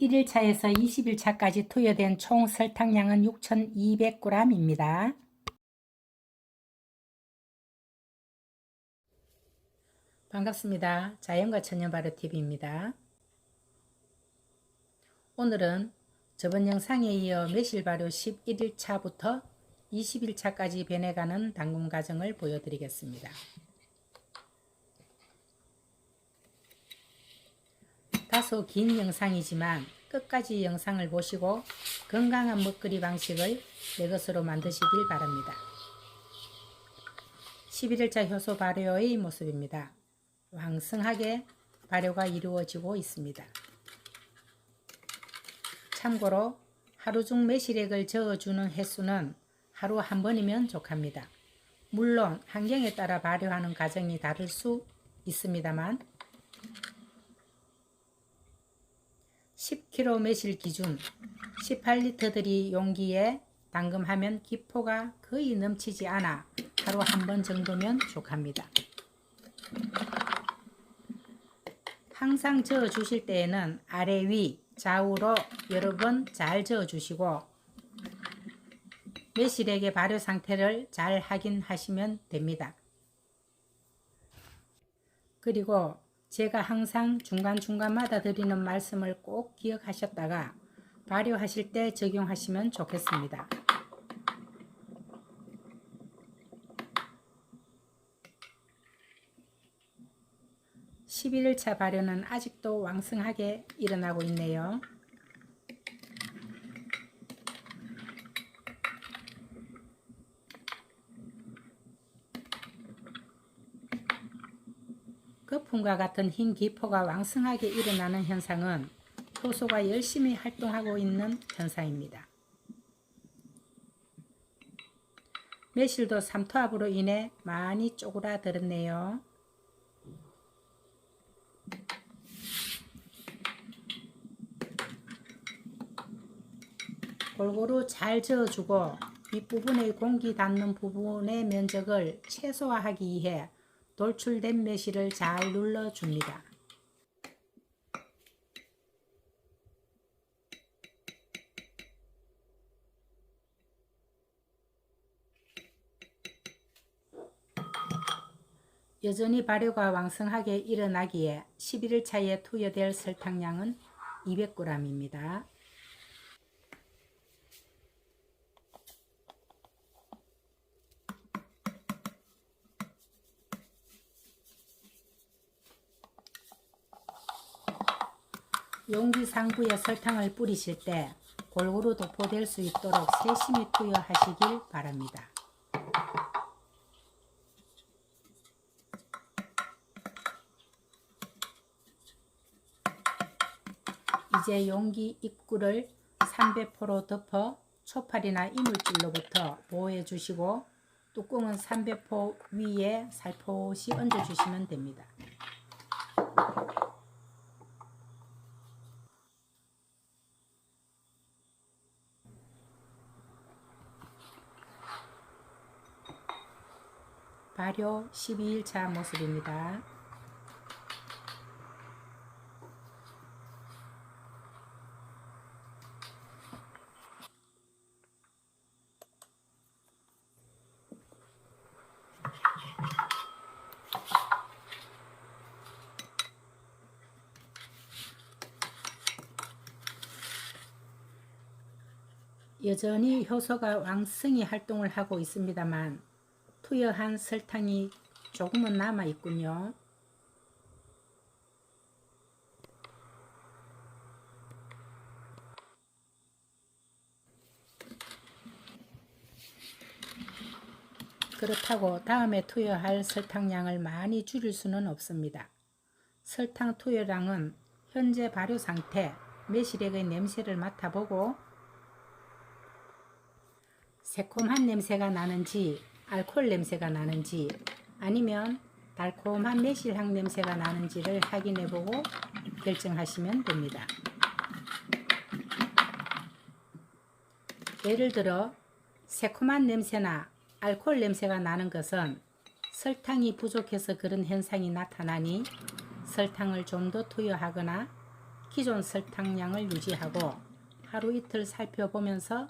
11일차에서 20일차까지 투여된 총 설탕량은 6,200g입니다. 반갑습니다. 자연과 천연발효TV입니다. 오늘은 저번 영상에 이어 매실 발효 11일차부터 20일차까지 변해가는 담금 과정을 보여드리겠습니다. 다소 긴 영상이지만 끝까지 영상을 보시고 건강한 먹거리 방식을 내 것으로 만드시길 바랍니다. 11일차 효소 발효의 모습입니다. 왕성하게 발효가 이루어지고 있습니다. 참고로 하루 중 매실액을 저어주는 횟수는 하루 한 번이면 족합니다. 물론 환경에 따라 발효하는 과정이 다를 수 있습니다만 10kg 매실 기준 18리터들이 용기에 담금하면 기포가 거의 넘치지 않아 하루 한 번 정도면 족합니다. 항상 저어 주실 때에는 아래 위 좌우로 여러 번 잘 저어 주시고 매실액의 발효 상태를 잘 확인하시면 됩니다. 그리고 제가 항상 중간중간마다 드리는 말씀을 꼭 기억하셨다가 발효하실 때 적용하시면 좋겠습니다. (11일차) 발효는 아직도 왕성하게 일어나고 있네요. 거품과 같은 흰 기포가 왕성하게 일어나는 현상은 효소가 열심히 활동하고 있는 현상입니다. 매실도 삼투압으로 인해 많이 쪼그라들었네요. 골고루 잘 저어주고 윗부분의 공기 닿는 부분의 면적을 최소화하기 위해 돌출된 매실을 잘 눌러줍니다. 여전히 발효가 왕성하게 일어나기에 11일차에 투여될 설탕량은 200g입니다. 용기 상부에 설탕을 뿌리실 때 골고루 도포될 수 있도록 세심히 투여하시길 바랍니다. 이제 용기 입구를 300포로 덮어 초파리나 이물질로부터 보호해 주시고 뚜껑은 300포 위에 살포시 얹어 주시면 됩니다. 발효 12일차 모습입니다. 여전히 효소가 왕성히 활동을 하고 있습니다만 투여한 설탕이 조금은 남아 있군요. 그렇다고 다음에 투여할 설탕량을 많이 줄일 수는 없습니다. 설탕 투여량은 현재 발효 상태, 매실액의 냄새를 맡아보고 새콤한 냄새가 나는지 알코올 냄새가 나는지 아니면 달콤한 매실향 냄새가 나는지를 확인해보고 결정하시면 됩니다. 예를 들어 새콤한 냄새나 알코올 냄새가 나는 것은 설탕이 부족해서 그런 현상이 나타나니 설탕을 좀 더 투여하거나 기존 설탕량을 유지하고 하루 이틀 살펴보면서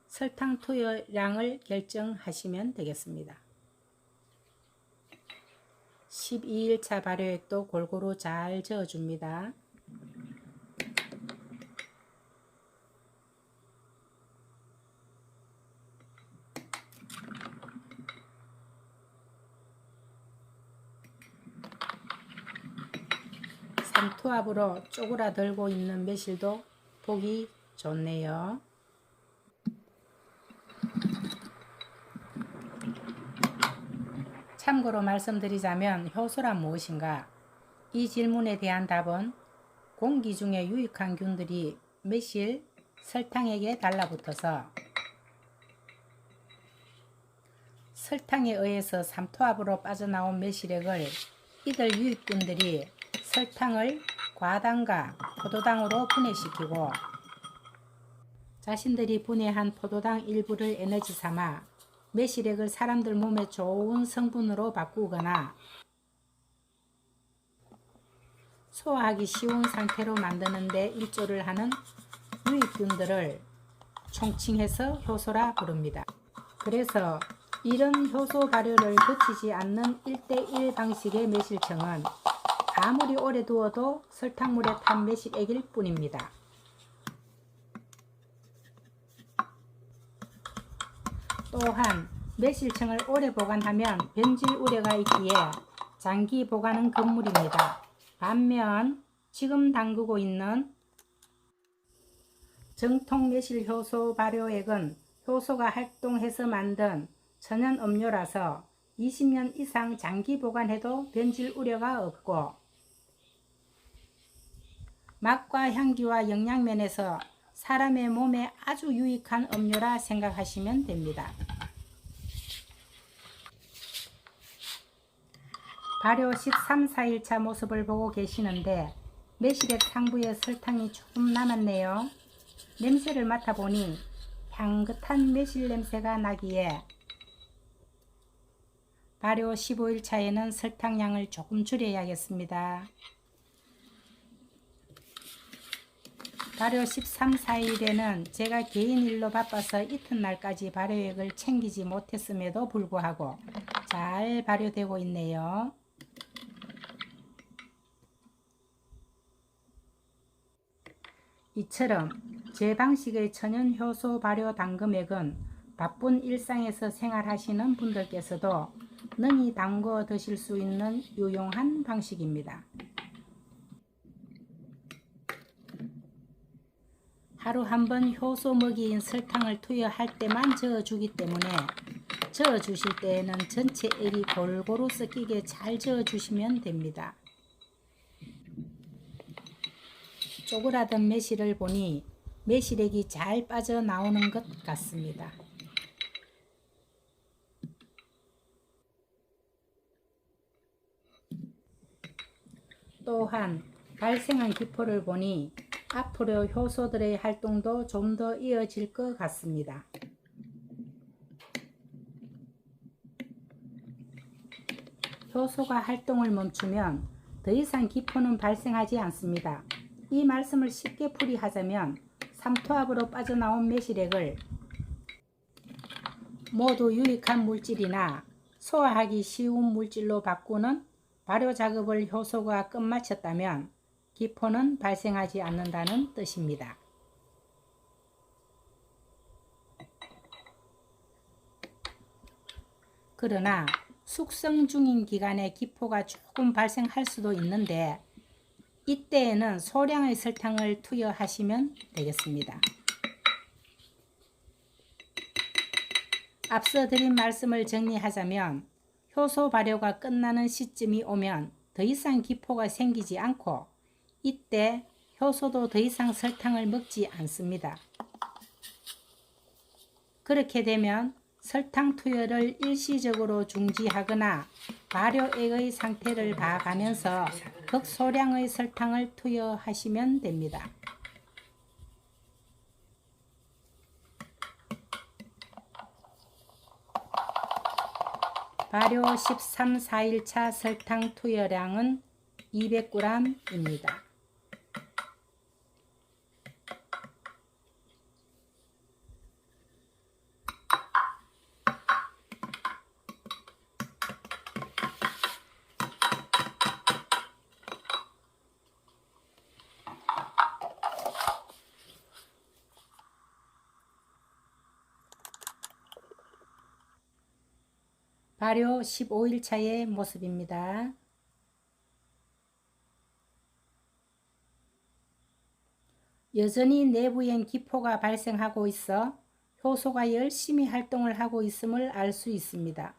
설탕 투여량을 결정하시면 되겠습니다. 12일차 발효액도 골고루 잘 저어줍니다. 삼투압으로 쪼그라들고 있는 매실도 보기 좋네요. 참고로 말씀드리자면 효소란 무엇인가? 이 질문에 대한 답은 공기 중에 유익한 균들이 매실, 설탕액에 달라붙어서 설탕에 의해서 삼투압으로 빠져나온 매실액을 이들 유익균들이 설탕을 과당과 포도당으로 분해시키고 자신들이 분해한 포도당 일부를 에너지 삼아 매실액을 사람들 몸에 좋은 성분으로 바꾸거나 소화하기 쉬운 상태로 만드는 데 일조를 하는 유익균들을 총칭해서 효소라 부릅니다. 그래서 이런 효소 발효를 거치지 않는 1:1 방식의 매실청은 아무리 오래 두어도 설탕물에 탄 매실액일 뿐입니다. 또한 매실청을 오래 보관하면 변질 우려가 있기에 장기 보관은 금물입니다. 반면 지금 담그고 있는 정통 매실 효소 발효액은 효소가 활동해서 만든 천연 음료라서 20년 이상 장기 보관해도 변질 우려가 없고 맛과 향기와 영양면에서 사람의 몸에 아주 유익한 음료라 생각하시면 됩니다. 발효 13, 4일차 모습을 보고 계시는데 매실액 상부에 설탕이 조금 남았네요. 냄새를 맡아보니 향긋한 매실 냄새가 나기에 발효 15일차에는 설탕량을 조금 줄여야겠습니다. 발효 13, 4일에는 제가 개인 일로 바빠서 이튿날까지 발효액을 챙기지 못했음에도 불구하고 잘 발효되고 있네요. 이처럼 제 방식의 천연 효소 발효 당금액은 바쁜 일상에서 생활하시는 분들께서도 능히 담궈 드실 수 있는 유용한 방식입니다. 하루 한 번 효소 먹이인 설탕을 투여할 때만 저어주기 때문에 저어주실 때에는 전체 액이 골고루 섞이게 잘 저어주시면 됩니다. 쪼그라든 매실을 보니 매실액이 잘 빠져나오는 것 같습니다. 또한 발생한 기포를 보니 앞으로 효소들의 활동도 좀 더 이어질 것 같습니다. 효소가 활동을 멈추면 더 이상 기포는 발생하지 않습니다. 이 말씀을 쉽게 풀이하자면 삼투압으로 빠져나온 매실액을 모두 유익한 물질이나 소화하기 쉬운 물질로 바꾸는 발효 작업을 효소가 끝마쳤다면 기포는 발생하지 않는다는 뜻입니다. 그러나 숙성 중인 기간에 기포가 조금 발생할 수도 있는데 이때에는 소량의 설탕을 투여하시면 되겠습니다. 앞서 드린 말씀을 정리하자면 효소 발효가 끝나는 시점이 오면 더 이상 기포가 생기지 않고 이때 효소도 더 이상 설탕을 먹지 않습니다. 그렇게 되면 설탕 투여를 일시적으로 중지하거나 발효액의 상태를 봐가면서 극소량의 설탕을 투여하시면 됩니다. 발효 13, 4일차 설탕 투여량은 200g입니다. 발효 15일차의 모습입니다. 여전히 내부엔 기포가 발생하고 있어 효소가 열심히 활동을 하고 있음을 알 수 있습니다.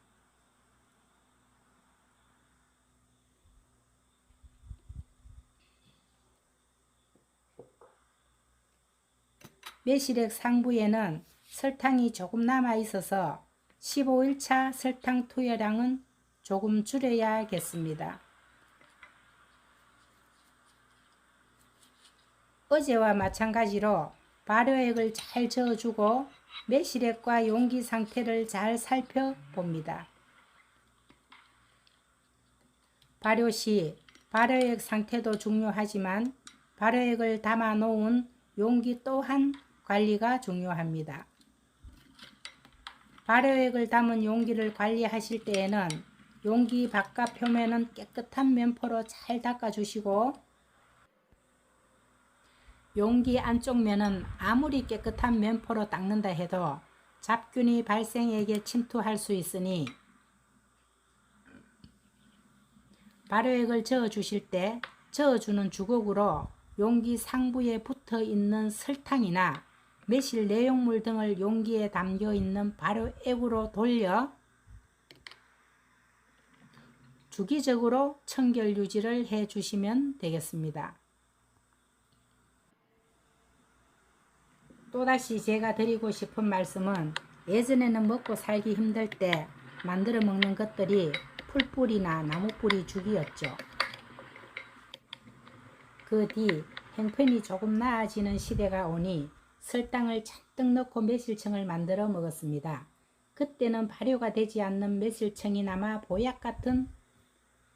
매실액 상부에는 설탕이 조금 남아 있어서 15일차 설탕 투여량은 조금 줄여야겠습니다. 어제와 마찬가지로 발효액을 잘 저어주고 매실액과 용기 상태를 잘 살펴봅니다. 발효 시 발효액 상태도 중요하지만 발효액을 담아 놓은 용기 또한 관리가 중요합니다. 발효액을 담은 용기를 관리하실 때에는 용기 바깥 표면은 깨끗한 면포로 잘 닦아주시고 용기 안쪽 면은 아무리 깨끗한 면포로 닦는다 해도 잡균이 발생액에 침투할 수 있으니 발효액을 저어주실 때 저어주는 주걱으로 용기 상부에 붙어 있는 설탕이나 매실 내용물 등을 용기에 담겨 있는 발효액으로 돌려 주기적으로 청결 유지를 해 주시면 되겠습니다. 또다시 제가 드리고 싶은 말씀은 예전에는 먹고 살기 힘들 때 만들어 먹는 것들이 풀뿌리나 나무뿌리 죽이었죠. 그 뒤 형편이 조금 나아지는 시대가 오니 설탕을 잔뜩 넣고 매실청을 만들어 먹었습니다. 그때는 발효가 되지 않는 매실청이 남아 보약 같은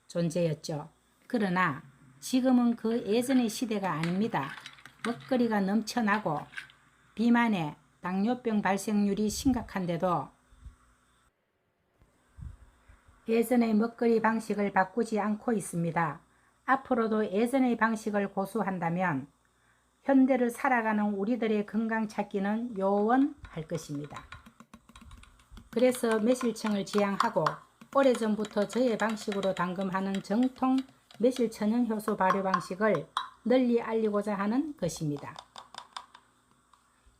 존재였죠. 그러나 지금은 그 예전의 시대가 아닙니다. 먹거리가 넘쳐나고 비만에 당뇨병 발생률이 심각한데도 예전의 먹거리 방식을 바꾸지 않고 있습니다. 앞으로도 예전의 방식을 고수한다면 현대를 살아가는 우리들의 건강 찾기는 요원할 것입니다. 그래서 매실청을 지향하고 오래전부터 저의 방식으로 담금하는 정통 매실 천연 효소 발효 방식을 널리 알리고자 하는 것입니다.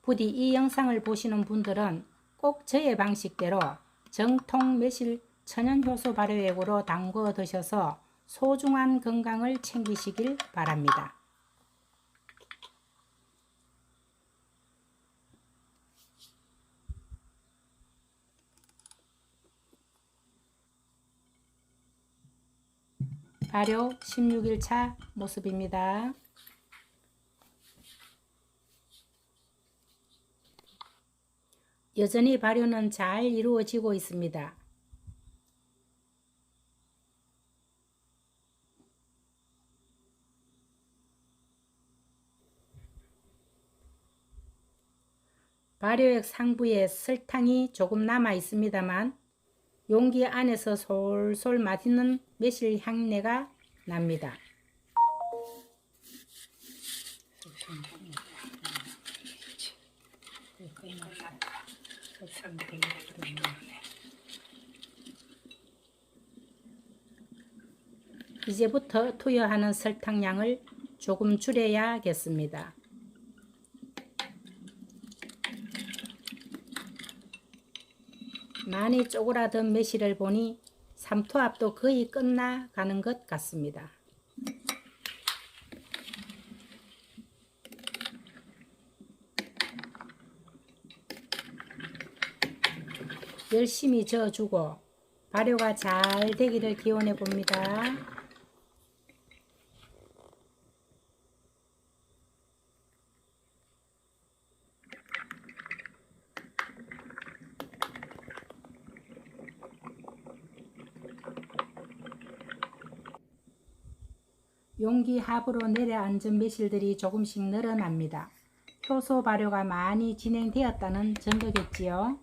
부디 이 영상을 보시는 분들은 꼭 저의 방식대로 정통 매실 천연 효소 발효액으로 담궈 드셔서 소중한 건강을 챙기시길 바랍니다. 발효 16일차 모습입니다. 여전히 발효는 잘 이루어지고 있습니다. 발효액 상부에 설탕이 조금 남아 있습니다만 용기 안에서 솔솔 맛있는 매실 향내가 납니다. 이제부터 투여하는 설탕량을 조금 줄여야겠습니다. 많이 쪼그라든 매실을 보니 삼투압도 거의 끝나가는 것 같습니다. 열심히 저어주고 발효가 잘 되기를 기원해 봅니다. 용기 하부로 내려앉은 매실들이 조금씩 늘어납니다. 효소 발효가 많이 진행되었다는 증거겠지요.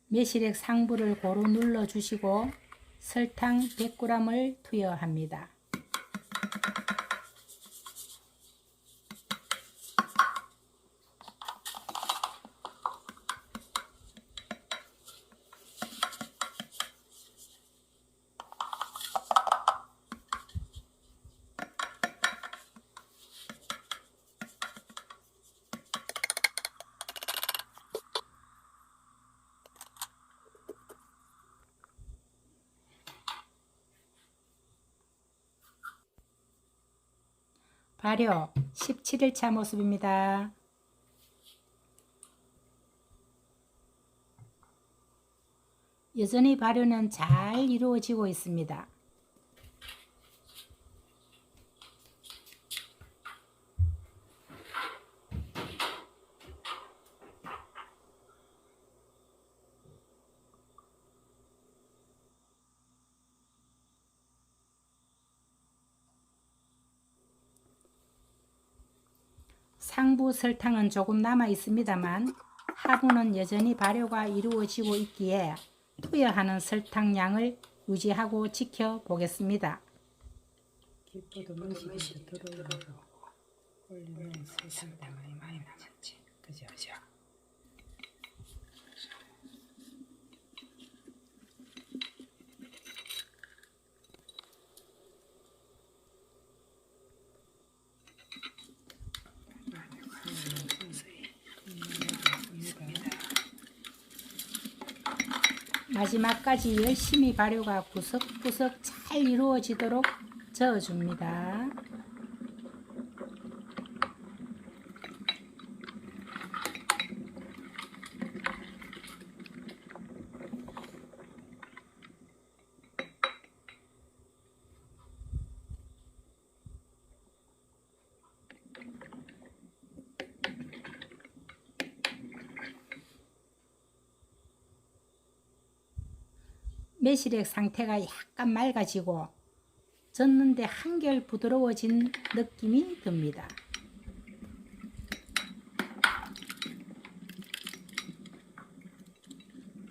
매실액 상부를 고루 눌러주시고 설탕 100g을 투여합니다. 발효 17일차 모습입니다. 여전히 발효는 잘 이루어지고 있습니다. 상부 설탕은 조금 남아 있습니다만 하부는 여전히 발효가 이루어지고 있기에 투여하는 설탕량을 유지하고 지켜보겠습니다. 기포도 문식에서 들어오고 올리면 설탕 많이 남았지. 그죠? 마지막까지 열심히 발효가 구석구석 잘 이루어지도록 저어줍니다. 매실액 상태가 약간 맑아지고 젓는데 한결 부드러워진 느낌이 듭니다.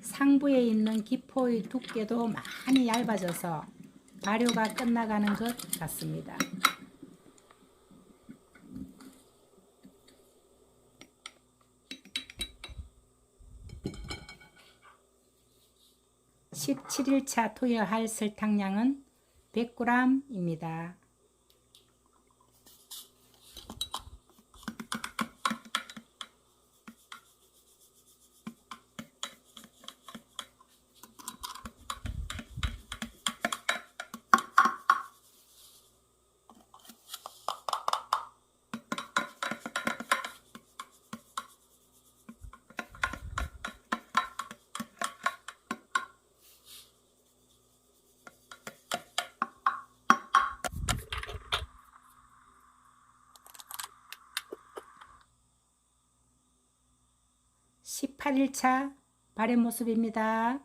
상부에 있는 기포의 두께도 많이 얇아져서 발효가 끝나가는 것 같습니다. (17일차) 투여할 설탕량은 100g입니다. (18일차) 발효 모습입니다.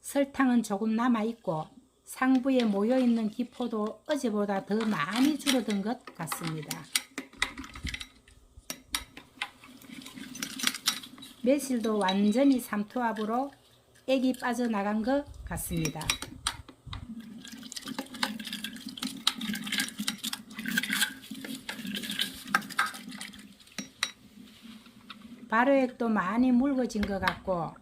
설탕은 조금 남아있고 상부에 모여있는 기포도 어제보다 더 많이 줄어든 것 같습니다. 매실도 완전히 삼투압으로 액이 빠져나간 것 같습니다. 발효액도 많이 묽어진 것 같고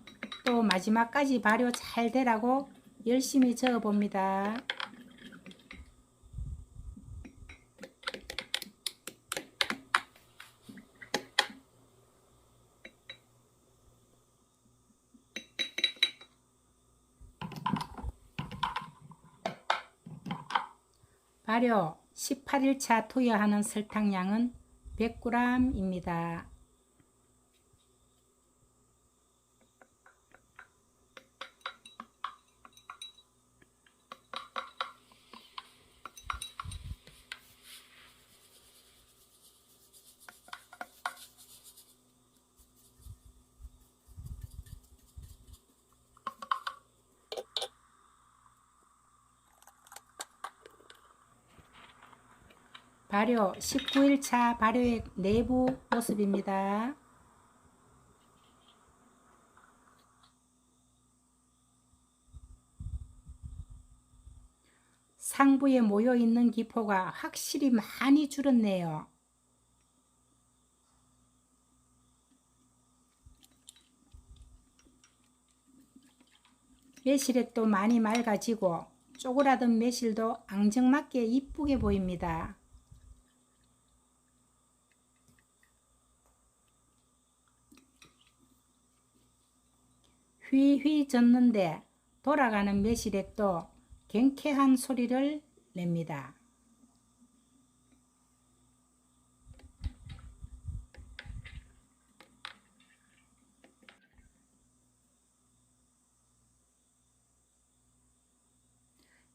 또 마지막까지 발효 잘 되라고 열심히 저어 봅니다. 발효 18일차 투여하는 설탕량은 100g입니다. 발효 19일차 발효액 내부 모습입니다. 상부에 모여있는 기포가 확실히 많이 줄었네요. 매실액도 많이 맑아지고 쪼그라든 매실도 앙증맞게 이쁘게 보입니다. 휘휘 젓는데 돌아가는 매실액도 경쾌한 소리를 냅니다.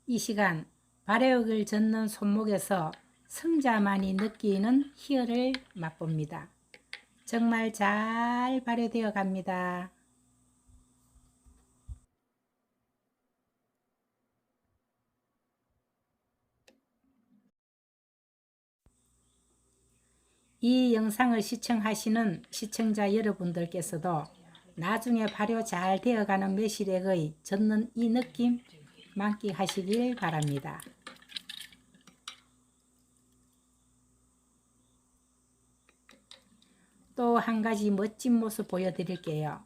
이 시간 발효액을 젓는 손목에서 성자만이 느끼는 희열을 맛봅니다. 정말 잘 발효되어 갑니다. 이 영상을 시청하시는 시청자 여러분들께서도 나중에 발효 잘 되어가는 매실액의 젓는 이 느낌 만끽하시길 바랍니다. 또 한 가지 멋진 모습 보여드릴게요.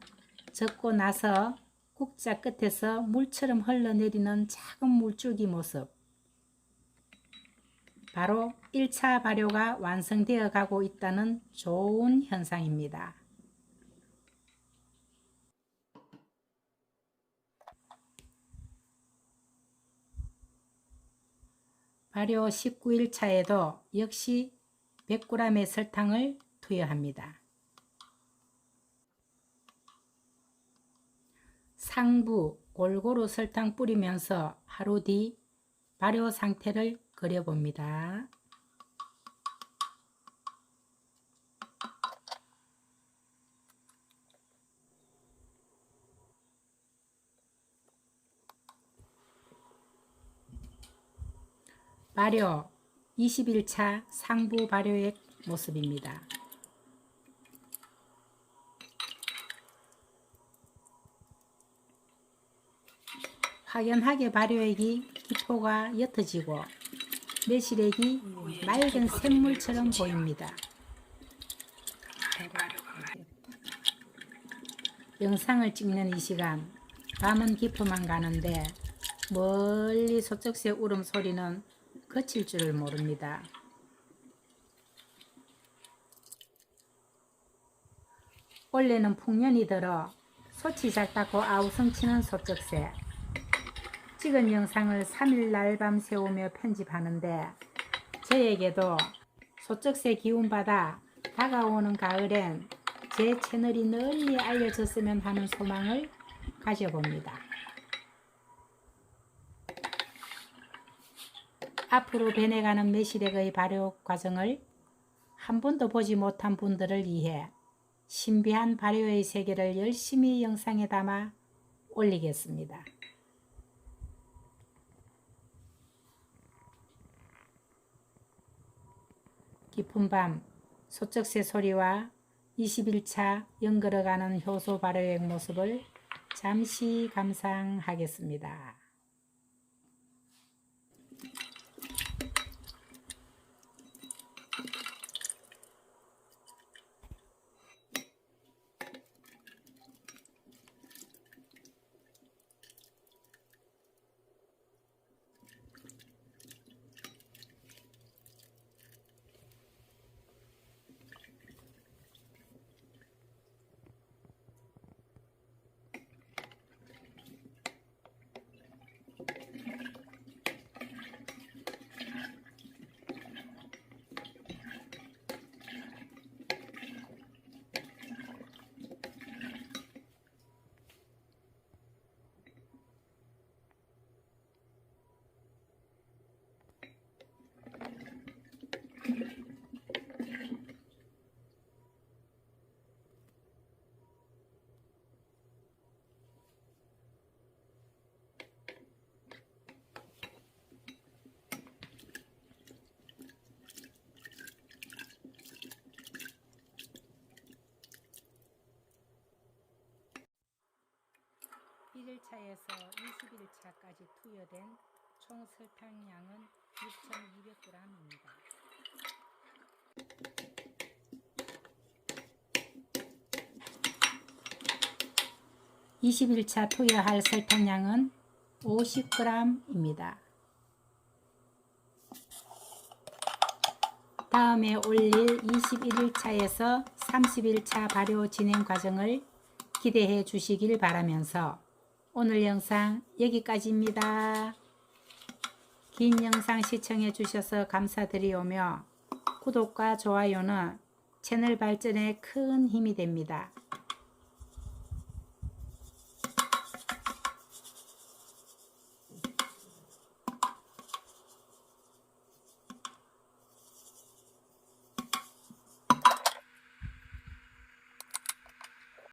젓고 나서 국자 끝에서 물처럼 흘러내리는 작은 물줄기 모습. 바로 1차 발효가 완성되어 가고 있다는 좋은 현상입니다. 발효 19일차에도 역시 100g의 설탕을 투여합니다. 상부 골고루 설탕 뿌리면서 하루 뒤 발효 상태를 그려봅니다. 발효 21차 상부 발효액 모습입니다. 확연하게 발효액이 기포가 옅어지고 매실액이 맑은 샘물처럼 보입니다. 영상을 찍는 이 시간 밤은 깊어만 가는데 멀리 소쩍새 울음소리는 그칠 줄을 모릅니다. 올해는 풍년이 들어 소치 잘 닦고 아우성치는 소쩍새. 찍은 영상을 3일 날밤 새우며 편집하는데 저에게도 소쩍새 기운받아 다가오는 가을엔 제 채널이 널리 알려졌으면 하는 소망을 가져봅니다. 앞으로 변해가는 매실액의 발효 과정을 한 번도 보지 못한 분들을 위해 신비한 발효의 세계를 열심히 영상에 담아 올리겠습니다. 깊은 밤 소쩍새 소리와 21차 연걸어가는 효소 발효액 모습을 잠시 감상하겠습니다. (1일차에서) (21차까지) 투여된 총 설탕량은 6,200g입니다. (21차) 투여할 설탕량은 50g입니다. 다음에 올릴 21일차에서 31차 발효 진행 과정을 기대해 주시길 바라면서 오늘 영상 여기까지입니다. 긴 영상 시청해 주셔서 감사드리오며 구독과 좋아요는 채널 발전에 큰 힘이 됩니다.